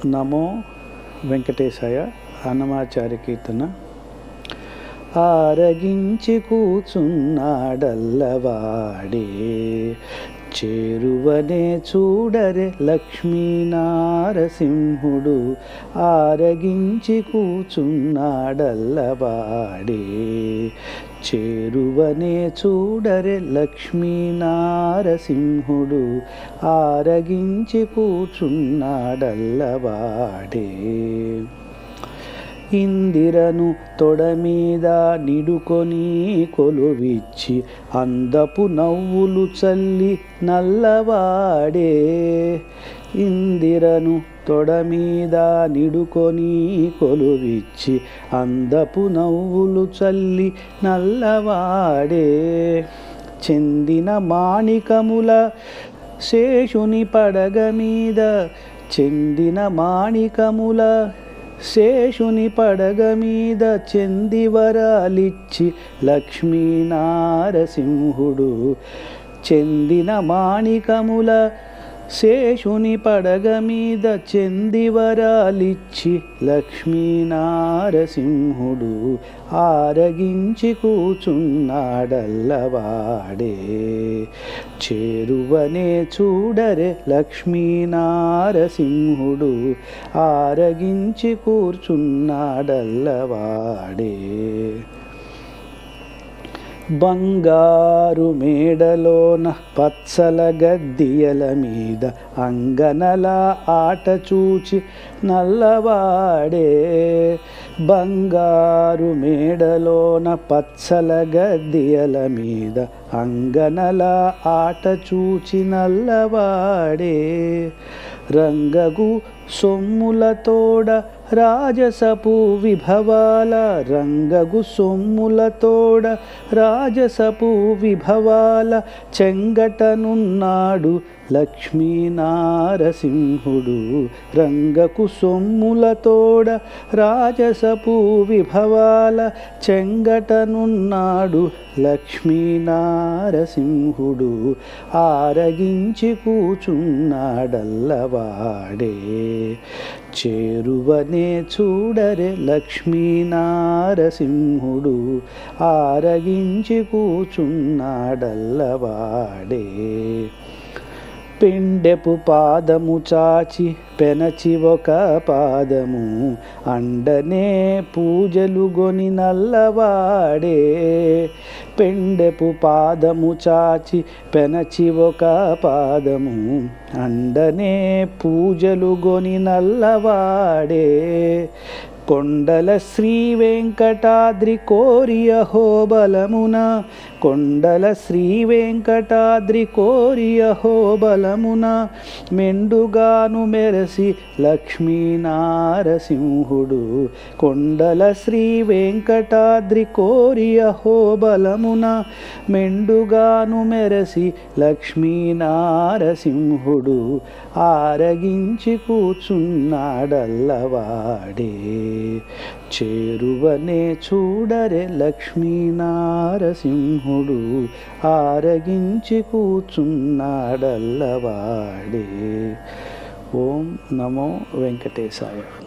నమో వెంకటేశాయ. అన్నమాచార్య కీర్తన. ఆరగించి కూచున్నాడల్లవాడే, చేరువనే చూడరే లక్ష్మీనారసింహుడు. ఆరగించి కూచున్నాడల్లవాడే, చేరువనే చూడరే లక్ష్మీనారసింహుడు. ఆరగించి కూచున్నాడల్లవాడే, ఇందిరను తొడమీద నిడుకొని కొలువిచ్చి అందపు నవ్వులు చల్లి నల్లవాడే. ఇందిరను తొడమీద నిడుకొని కొలువిచ్చి అందపు నవ్వులు చల్లి నల్లవాడే. చెందిన మాణికముల శేషుని పడగ మీద, చెందిన మాణికముల శేషుని పడగ మీద చెందివరాలిచ్చి లక్ష్మీనారసింహుడు. చెందిన మాణికముల శేషుని పడగ మీద చెందివరాలిచ్చి లక్ష్మీనారసింహుడు. ఆరగించి కూచున్నాడల్లవాడే, చేరువనే చూడరే లక్ష్మీనారసింహుడు. ఆరగించి కూర్చున్నాడల్లవాడే. బంగారు మేడలోన పచ్చల గద్దియల మీద అంగనల ఆట చూచి నల్లవాడే. బంగారు మేడలోన పచ్చల గద్దియల మీద అంగనల ఆట చూచి నల్లవాడే. రంగగు సొమ్ములతోడ రాజసపు విభవాల, రంగగు సొమ్ములతోడ రాజసపు విభవాల చెంగటనున్నాడు లక్ష్మీనారసింహుడు. రంగకు సొమ్ములతోడ రాజసపు విభవాల చెంగటనున్నాడు లక్ష్మీనారసింహుడు. ఆరగించి కూచున్నాడల్లవాడే, చేరువనే చూడరే లక్ష్మీనారసింహుడు. ఆరగించి కూచున్నాడల్లవాడే. పెండెపు పాదము చాచి పెనచి ఒక పాదము అండనే పూజలు గొని నల్లవాడే. పెండెపు పాదము చాచి పెనచి ఒక పాదము అండనే పూజలు గొని నల్లవాడే. కొండల శ్రీ వెంకటాద్రి కోరియ హోబలమున, కొండల శ్రీ వెంకటాద్రి కోరియ హోబలమున మెండుగాను మెరసి లక్ష్మీనారసింహుడు. కొండల శ్రీ వెంకటాద్రి కోరియ హోబలమున మెండుగాను మెరసి లక్ష్మీనారసింహుడు. ఆరగించి కూచున్నాడల్లవాడే, చేరువనే చూడరే లక్ష్మీనారసింహుడు. ఆరగించి కూచున్నాడల్లవాడే. ఓం నమో వెంకటేశాయ.